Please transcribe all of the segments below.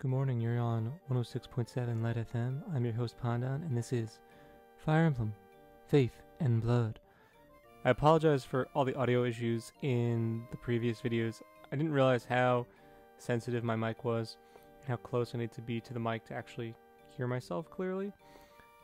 Good morning, you're on 106.7 Light FM. I'm your host Pandan, and this is Fire Emblem, Faith and Blood. I apologize for all the audio issues in the previous videos. I didn't realize how sensitive my mic was and how close I need to be to the mic to actually hear myself clearly.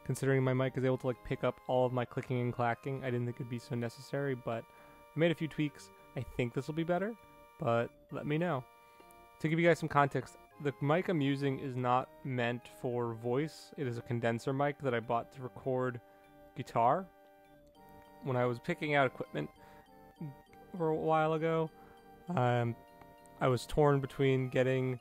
Considering my mic is able to pick up all of my clicking and clacking, I didn't think it'd be so necessary, but I made a few tweaks. I think this will be better, but let me know. To give you guys some context, the mic I'm using is not meant for voice. It is a condenser mic that I bought to record guitar. When I was picking out equipment for a while ago, I was torn between getting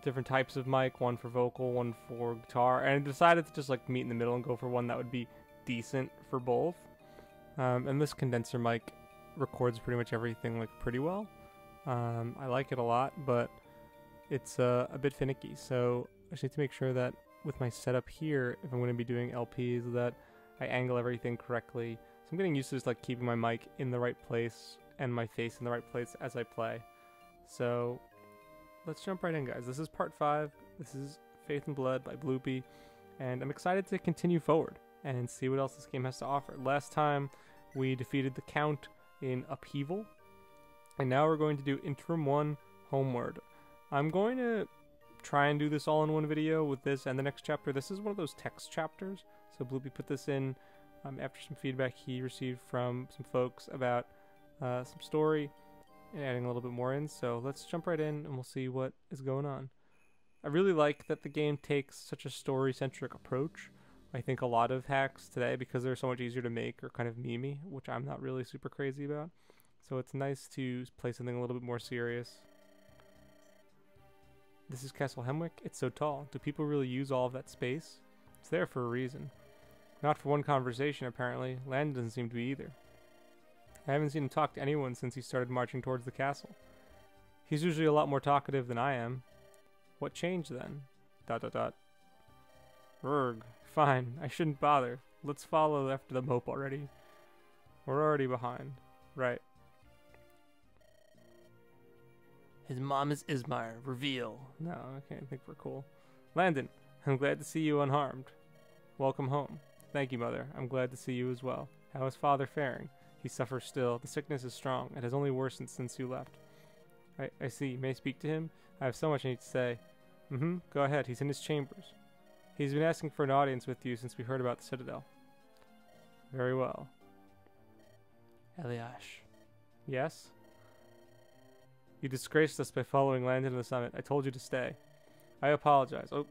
different types of mic, one for vocal, one for guitar, and I decided to just meet in the middle and go for one that would be decent for both. And this condenser mic records pretty much everything pretty well. I like it a lot, but it's a bit finicky, so I just need to make sure that with my setup here, if I'm going to be doing LPs, that I angle everything correctly. So I'm getting used to just keeping my mic in the right place and my face in the right place as I play. So let's jump right in, guys. This is part 5. This is Faith and Blood by Bloopy, and I'm excited to continue forward and see what else this game has to offer. Last time we defeated the Count in Upheaval, and now we're going to do Interim 1 Homeward. I'm going to try and do this all in one video with this and the next chapter. This is one of those text chapters, so Bloopy put this in after some feedback he received from some folks about some story and adding a little bit more in. So let's jump right in and we'll see what is going on. I really like that the game takes such a story-centric approach. I think a lot of hacks today, because they're so much easier to make, are kind of memey, which I'm not really super crazy about. So it's nice to play something a little bit more serious. This is Castle Hemwick. It's so tall. Do people really use all of that space? It's there for a reason. Not for one conversation, apparently. Landon doesn't seem to be either. I haven't seen him talk to anyone since he started marching towards the castle. He's usually a lot more talkative than I am. What changed then? ... Urgh. Fine. I shouldn't bother. Let's follow after the mope already. We're already behind. Right. His mom is Ismar. Reveal. No, I can't think we're cool. Landon, I'm glad to see you unharmed. Welcome home. Thank you, Mother. I'm glad to see you as well. How is Father faring? He suffers still. The sickness is strong. It has only worsened since you left. I see. May I speak to him? I have so much I need to say. Go ahead. He's in his chambers. He's been asking for an audience with you since we heard about the Citadel. Very well. Eliash. Yes? You disgraced us by following Landon to the summit. I told you to stay. I apologize. Oh,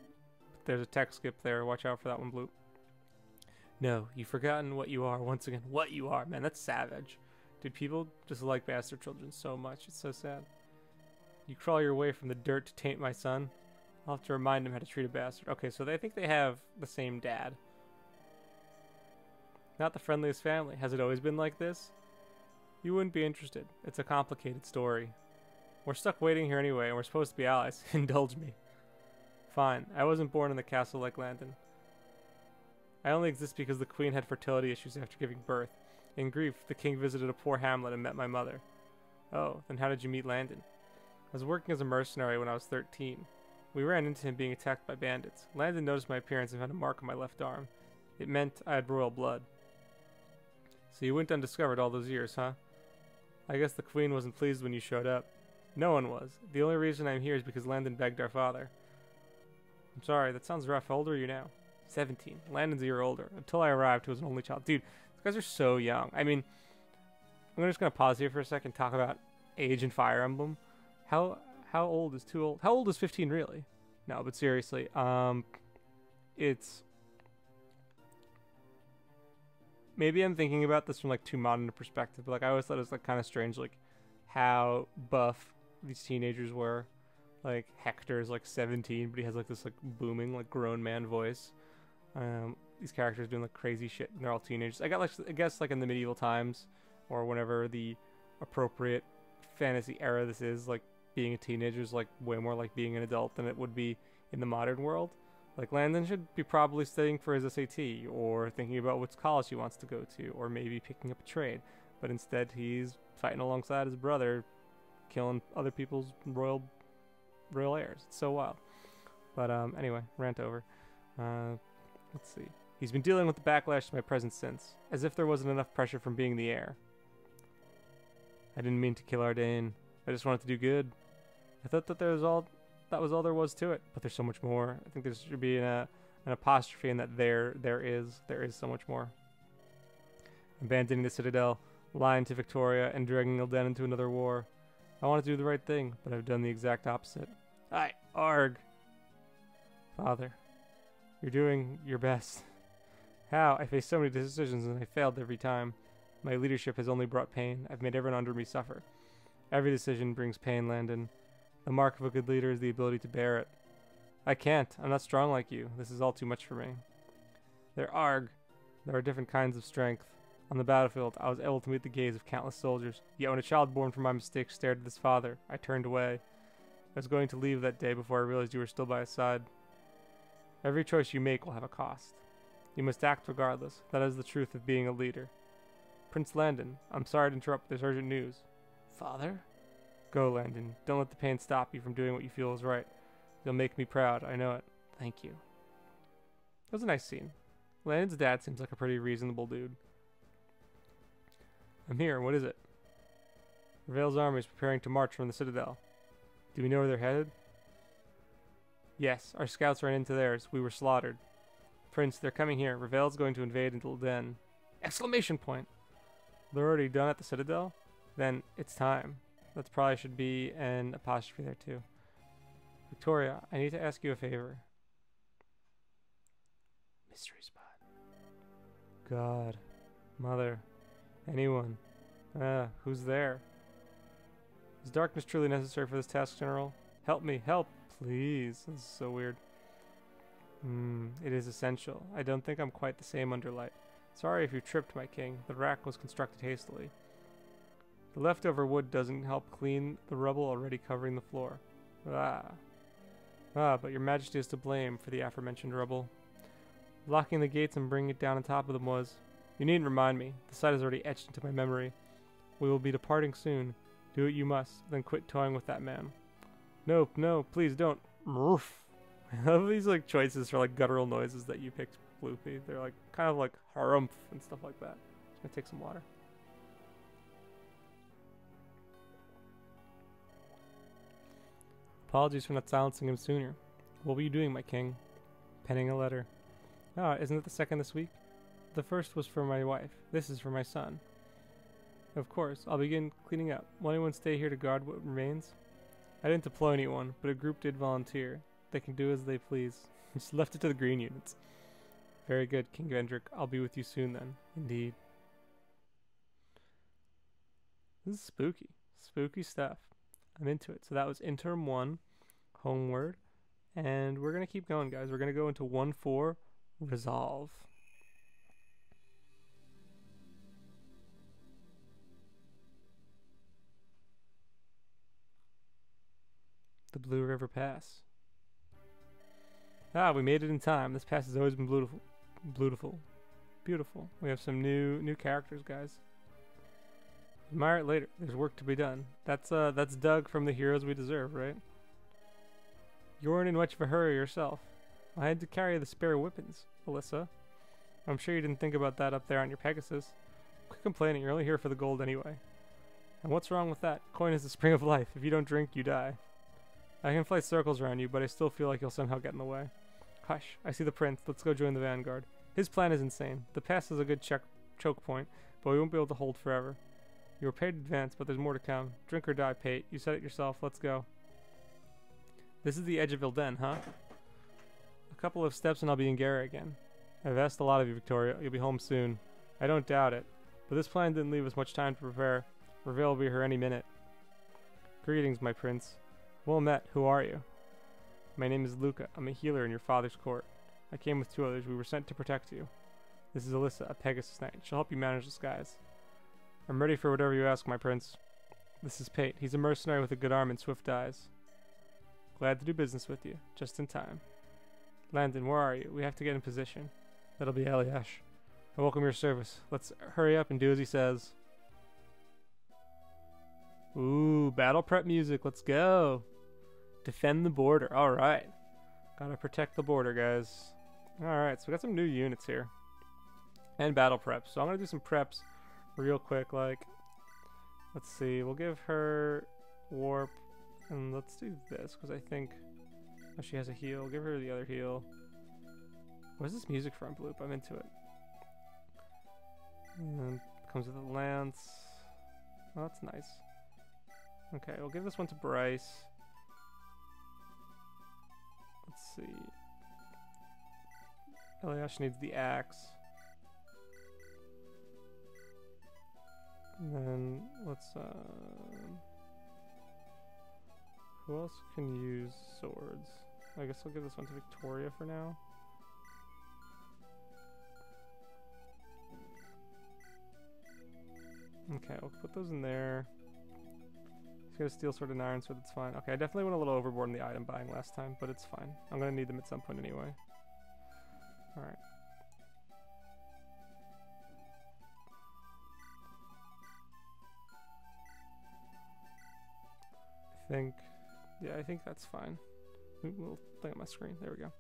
there's a text skip there. Watch out for that one, Bloop. No, you've forgotten what you are once again. What you are, man. That's savage. Dude, people just like bastard children so much. It's so sad. You crawl your way from the dirt to taint my son. I'll have to remind him how to treat a bastard. Okay, so they think they have the same dad. Not the friendliest family. Has it always been like this? You wouldn't be interested. It's a complicated story. We're stuck waiting here anyway, and we're supposed to be allies. Indulge me. Fine. I wasn't born in the castle like Landon. I only exist because the queen had fertility issues after giving birth. In grief, the king visited a poor hamlet and met my mother. Oh, then how did you meet Landon? I was working as a mercenary when I was 13. We ran into him being attacked by bandits. Landon noticed my appearance and found a mark on my left arm. It meant I had royal blood. So you went undiscovered all those years, huh? I guess the queen wasn't pleased when you showed up. No one was. The only reason I'm here is because Landon begged our father. I'm sorry, that sounds rough. How old are you now? 17. Landon's a year older. Until I arrived, he was an only child. Dude, these guys are so young. I mean, I'm just going to pause here for a second and talk about age in Fire Emblem. How old is too old? How old is 15 really? No, but seriously, it's... Maybe I'm thinking about this from too modern a perspective, but I always thought it was kind of strange, how buff these teenagers were. Hector's 17, but he has this booming grown man voice. These characters doing crazy shit, and they're all teenagers. I guess in the medieval times, or whenever the appropriate fantasy era this is, being a teenager is way more like being an adult than it would be in the modern world. Landon should be probably studying for his SAT, or thinking about which college he wants to go to, or maybe picking up a trade. But instead he's fighting alongside his brother, killing other people's royal heirs. It's so wild. But anyway, rant over. Let's see. He's been dealing with the backlash to my presence since, as if there wasn't enough pressure from being the heir. I didn't mean to kill Ardain. I just wanted to do good. I thought that that was all there was to it, but there's so much more. I think there should be an apostrophe in that there is so much more. Abandoning the Citadel, lying to Victoria, and dragging Ilden into another war. I want to do the right thing, but I've done the exact opposite. Aye, arg. Father, you're doing your best. How? I faced so many decisions and I failed every time. My leadership has only brought pain. I've made everyone under me suffer. Every decision brings pain, Landon. The mark of a good leader is the ability to bear it. I can't. I'm not strong like you. This is all too much for me. There are different kinds of strength. On the battlefield, I was able to meet the gaze of countless soldiers. Yet when a child born from my mistake stared at his father, I turned away. I was going to leave that day before I realized you were still by his side. Every choice you make will have a cost. You must act regardless. That is the truth of being a leader. Prince Landon, I'm sorry to interrupt this urgent news. Father? Go, Landon. Don't let the pain stop you from doing what you feel is right. You'll make me proud, I know it. Thank you. That was a nice scene. Landon's dad seems like a pretty reasonable dude. I'm here, what is it? Ravel's army is preparing to march from the Citadel. Do we know where they're headed? Yes, our scouts ran into theirs. We were slaughtered. Prince, they're coming here. Ravel's going to invade into Ilden. Exclamation point! They're already done at the Citadel? Then it's time. That probably should be an apostrophe there too. Victoria, I need to ask you a favor. Mystery spot. God. Mother. Anyone. Who's there? Is darkness truly necessary for this task, General? Help me, help! Please. This is so weird. It is essential. I don't think I'm quite the same under light. Sorry if you tripped, my king. The rack was constructed hastily. The leftover wood doesn't help clean the rubble already covering the floor. But your majesty is to blame for the aforementioned rubble. Locking the gates and bringing it down on top of them was... You needn't remind me. The sight is already etched into my memory. We will be departing soon. Do what you must, then quit toying with that man. Nope, no, please don't. Murph. I love these like choices for like guttural noises that you picked, Bloopy. They're like kind of like harumph and stuff like that. Just gonna take some water. Apologies for not silencing him sooner. What were you doing, my king? Penning a letter. Ah, isn't it the second this week? The first was for my wife. This is for my son. Of course, I'll begin cleaning up. Will anyone stay here to guard what remains? I didn't deploy anyone, but a group did volunteer. They can do as they please. Just left it to the green units. Very good, King Vendrick. I'll be with you soon then. Indeed. This is spooky. Spooky stuff. I'm into it. So that was Interim 1, Homeward. And we're going to keep going, guys. We're going to go into 1-4, Resolve. The Blue River Pass. Ah, we made it in time. This pass has always been beautiful. Beautiful. We have some new characters, guys. Admire it later. There's work to be done. That's Doug from The Heroes We Deserve, right? You weren't in much of a hurry yourself. I had to carry the spare weapons, Alyssa. I'm sure you didn't think about that up there on your Pegasus. Quit complaining. You're only here for the gold anyway. And what's wrong with that? Coin is the spring of life. If you don't drink, you die. I can fly circles around you, but I still feel like you'll somehow get in the way. Hush, I see the prince. Let's go join the vanguard. His plan is insane. The pass is a good choke point, but we won't be able to hold forever. You were paid in advance, but there's more to come. Drink or die, Pate. You said it yourself. Let's go. This is the edge of Ilden, huh? A couple of steps and I'll be in Gara again. I've asked a lot of you, Victoria. You'll be home soon. I don't doubt it. But this plan didn't leave us much time to prepare. Reveal will be here any minute. Greetings, my prince. Well met. Who are you? My name is Luca. I'm a healer in your father's court. I came with 2 others. We were sent to protect you. This is Alyssa, a Pegasus Knight. She'll help you manage the skies. I'm ready for whatever you ask, my prince. This is Pate. He's a mercenary with a good arm and swift eyes. Glad to do business with you. Just in time. Landon, where are you? We have to get in position. That'll be Eliash. I welcome your service. Let's hurry up and do as he says. Ooh, battle prep music. Let's go. Defend the border. Alright. Gotta protect the border, guys. Alright, so we got some new units here. And battle preps. So I'm gonna do some preps real quick, like, let's see, we'll give her warp, and let's do this, because I think, oh, she has a heal. Give her the other heal. Where's this music from, Bloop? I'm into it. And comes with a lance. Oh, that's nice. Okay, we'll give this one to Bryce. Let's see. Eliash needs the axe. And then let's who else can use swords? I guess I'll give this one to Victoria for now. Okay, we'll put those in there. He's got a steel sword and iron sword, that's fine. Okay, I definitely went a little overboard in the item buying last time, but it's fine. I'm gonna need them at some point anyway. Alright. I think that's fine. We'll thing on my screen. There we go.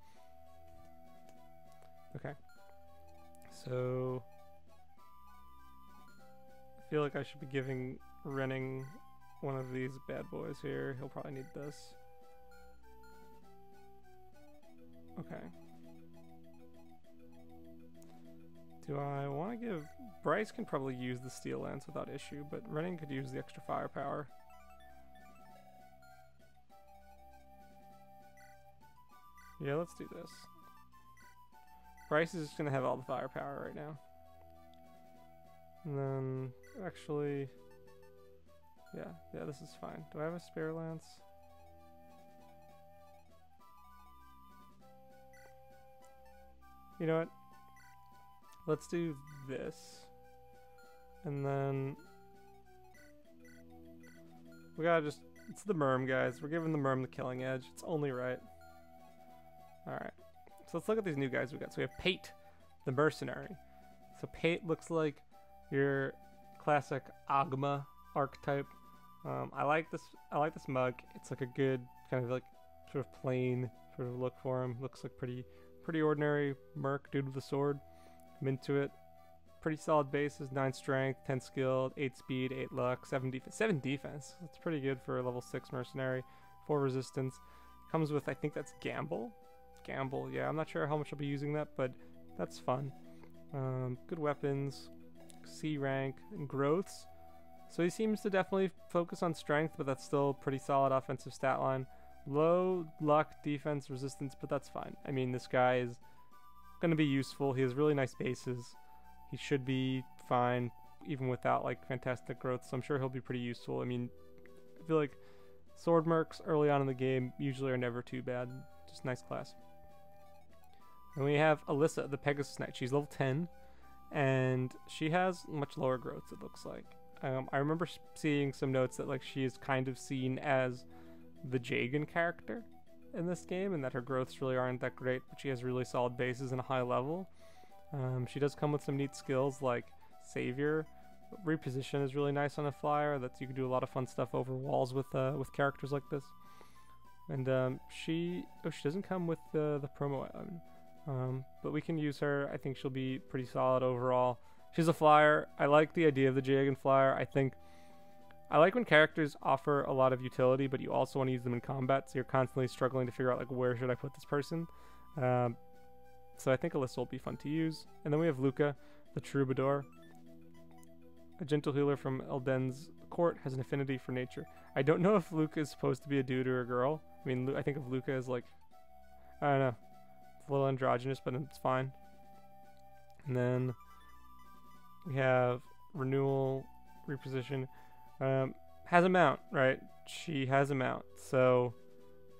Okay. So I feel like I should be giving Renning one of these bad boys here. He'll probably need this. Okay. Do I want to give... Bryce can probably use the steel lance without issue, but Renning could use the extra firepower. Yeah, let's do this. Bryce is just going to have all the firepower right now. And then, actually... Yeah, this is fine. Do I have a spare lance? You know what? Let's do this. And then... we gotta just... It's the Merm, guys. We're giving the Merm the killing edge. It's only right. Alright. So let's look at these new guys we got. So we have Pate, the mercenary. So Pate looks like your classic Agma archetype. I like this mug. It's like a good kind of like sort of plain sort of look for him. Looks like pretty ordinary merc dude with a sword. I'm into it. Pretty solid bases, 9 strength, 10 skill, 8 speed, 8 luck, 7 defense. 7 defense. That's pretty good for a level 6 mercenary. 4 resistance. Comes with, I think that's Gamble. Gamble, yeah, I'm not sure how much I'll be using that, but that's fun. Good weapons, C rank, and growths. So he seems to definitely focus on strength, but that's still pretty solid offensive stat line. Low luck, defense, resistance, but that's fine. I mean, this guy is going to be useful. He has really nice bases. He should be fine, even without like fantastic growth, so I'm sure he'll be pretty useful. I mean, I feel like sword mercs early on in the game usually are never too bad. Just nice class. And we have Alyssa, the Pegasus Knight. She's level 10, and she has much lower growth, it looks like. I remember seeing some notes that like she is kind of seen as the Jagan character in this game, and that her growths really aren't that great, but she has really solid bases and a high level. She does come with some neat skills like Savior. Reposition is really nice on a flyer. You can do a lot of fun stuff over walls with characters like this. And she doesn't come with the promo item, but we can use her. I think she'll be pretty solid overall. She's a flyer. I like the idea of the Jagan flyer. I like when characters offer a lot of utility, but you also want to use them in combat, so you're constantly struggling to figure out like where should I put this person. So I think Alyssa will be fun to use. And then we have Luca, the Troubadour. A gentle healer from Elden's court, has an affinity for nature. I don't know if Luca is supposed to be a dude or a girl. I mean, I think of Luca as like, I don't know. It's a little androgynous, but it's fine. And then we have Renewal, Reposition. Has a mount, right? She has a mount. So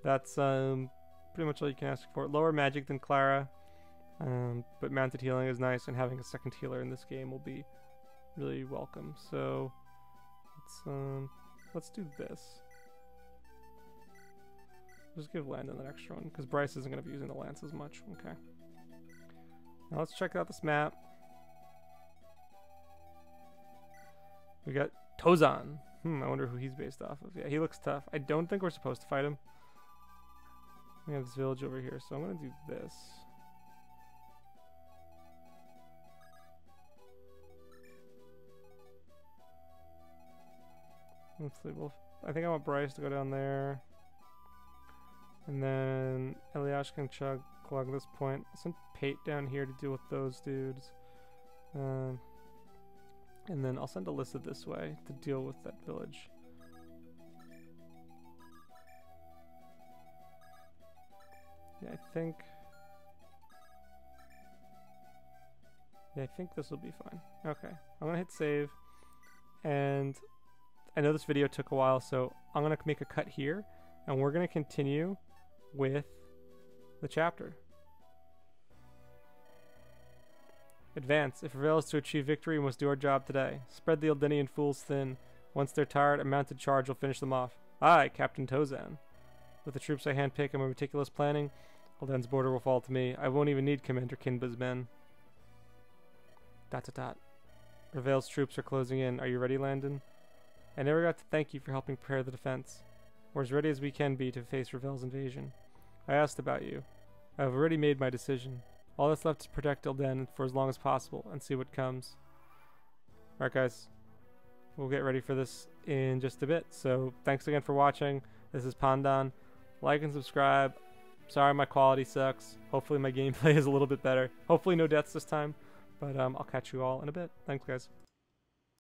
that's pretty much all you can ask for. Lower magic than Clara. But mounted healing is nice, and having a second healer in this game will be really welcome. So let's do this. Just give Landon that extra one, because Bryce isn't going to be using the lance as much. Okay. Now let's check out this map. We got Tozan. I wonder who he's based off of. Yeah, he looks tough. I don't think we're supposed to fight him. We have this village over here, so I'm gonna do this. Let's see. Well, I think I want Bryce to go down there, and then Eliash can clog this point. I'll send Pate down here to deal with those dudes, and then I'll send Alyssa this way to deal with that village. Yeah, I think this will be fine. Okay, I'm gonna hit save, and I know this video took a while, so I'm gonna make a cut here, and we're gonna continue with the chapter. Advance. If Revel is to achieve victory, we must do our job today. Spread the Eldenian fools thin. Once they're tired, a mounted charge will finish them off. Aye, Captain Tozan. With the troops I handpick and my meticulous planning, Elden's border will fall to me. I won't even need Commander Kinba's men. ... Revel's troops are closing in. Are you ready, Landon? I never got to thank you for helping prepare the defense. We're as ready as we can be to face Revel's invasion. I asked about you. I have already made my decision. All that's left is protect Elden for as long as possible and see what comes. Alright guys, we'll get ready for this in just a bit. So thanks again for watching. This is Pandan. Like and subscribe. Sorry my quality sucks. Hopefully my gameplay is a little bit better. Hopefully no deaths this time. But I'll catch you all in a bit. Thanks guys.